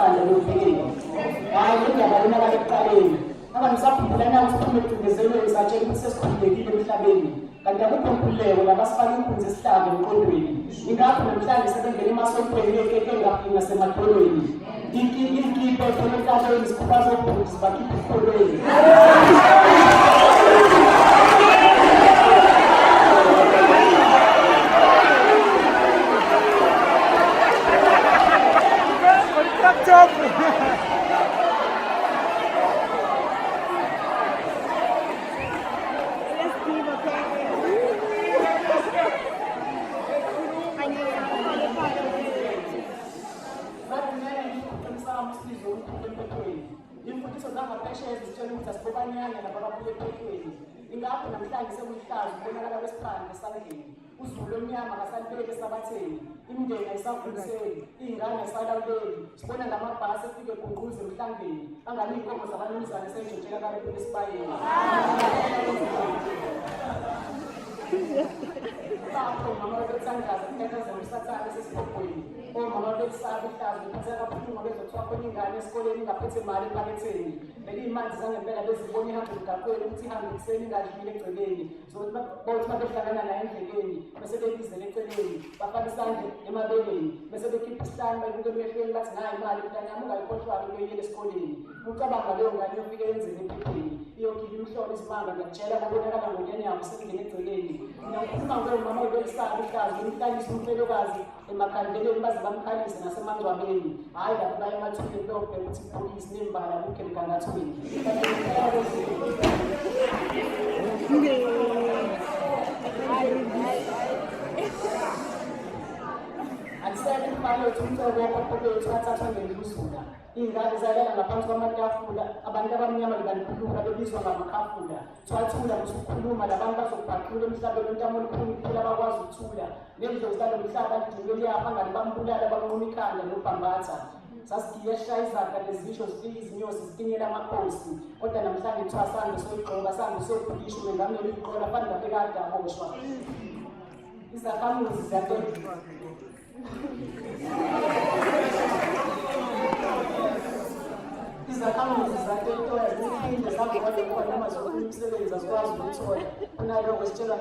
amandla yokubhekela hayi indaba yonakala ekuqaleni abangisakhumbulana ukuthi ukungezelweni satshela ukuthi sesikhululekile emhlabeni kanti akukho nkululeko labasifaka inkunzi esihlanga emqondweni ingakho namhlanje sebengena emasontweni yekeke engafiki nasemadolweni ikipe efonekatsheni sikhupha zobhuti sibakhipha esikolweni imfundiso zangaphesheya zitshela ukuthi asibobanyana nababaphule ephethweni ingakho namhlanje sekuyihlazo kubonakala kwesiphandle esandleni uzulu omnyama akasalibeki esabatheni imindeni ayisavuliseli iy'ngane ayisalawuleli sibona ngamabhasi efike egunquze emhlangeni angani iy'nkomo zabanumzane sey'ntshentshela kalephi esibayeni lapho mama babethandaza kunyakazela usathane esesibhobhweni omama babesaba ihlazo ngiphatheka kabuhlungu bezothiwa khona ingane esikoleni ingaphethe imali ephaketheni leli iy'manzi zangempela bezibona ihambe emgaqweni ukuthi ihambe ekuseni ingadlile egcekeni bokuthi babehlangana naye endleleni bese bebizele eceleni bafaka isandla emabeleni bese bekhipha isihlanu bayibuke emehlweni bathi nayi imali mntanyama ungayikhohlwanga uyoyela esikoleni ucabanga leyo ngane yofike yenzeni emphepheni iyokhipha imhlolo izimanga ngiyakutshela babonakala ngonyanyabo sekungena egcekeni ngiyakhuluma ngomama ubesaba ihlazo imhlalisa umfelokazi emakhandeleni baze bamkhalise nasemangcwabeni hhayi lapho baye emathuneni beyobheka ukuthi ibhokisi nembala kukho emgangathweni Alisekho imali yethu umcebo wokhokho bethu athathwa ngeluzula iy'ngane zalala ngaphansi kwamatafula abantu abamnyama libaniphuka bebizwa ngamakhafula twathula ukuthi ukukhuluma labantu bazokubhaqula emhlabeni ontamo olukhulu kuphela bakwazi ukuthula nendlozi lalo mhlaba lidinge liyapha ngani bambulala bamnquma ikhanda nobhambatha sasigiyeshaya izakha lezisho zifike izinyosi zitinyela amakhosi kodwa namhlanje kuthiwa sambe soyigqoka sambe soyibhukisha umengameli uyiqola fani ngapekade aboshwa izakhamuzi izakhamuzi zatetwa ziphinde zabona khona amazokho imisebenzi azikwazi ukuthola kunaloko sitshelwa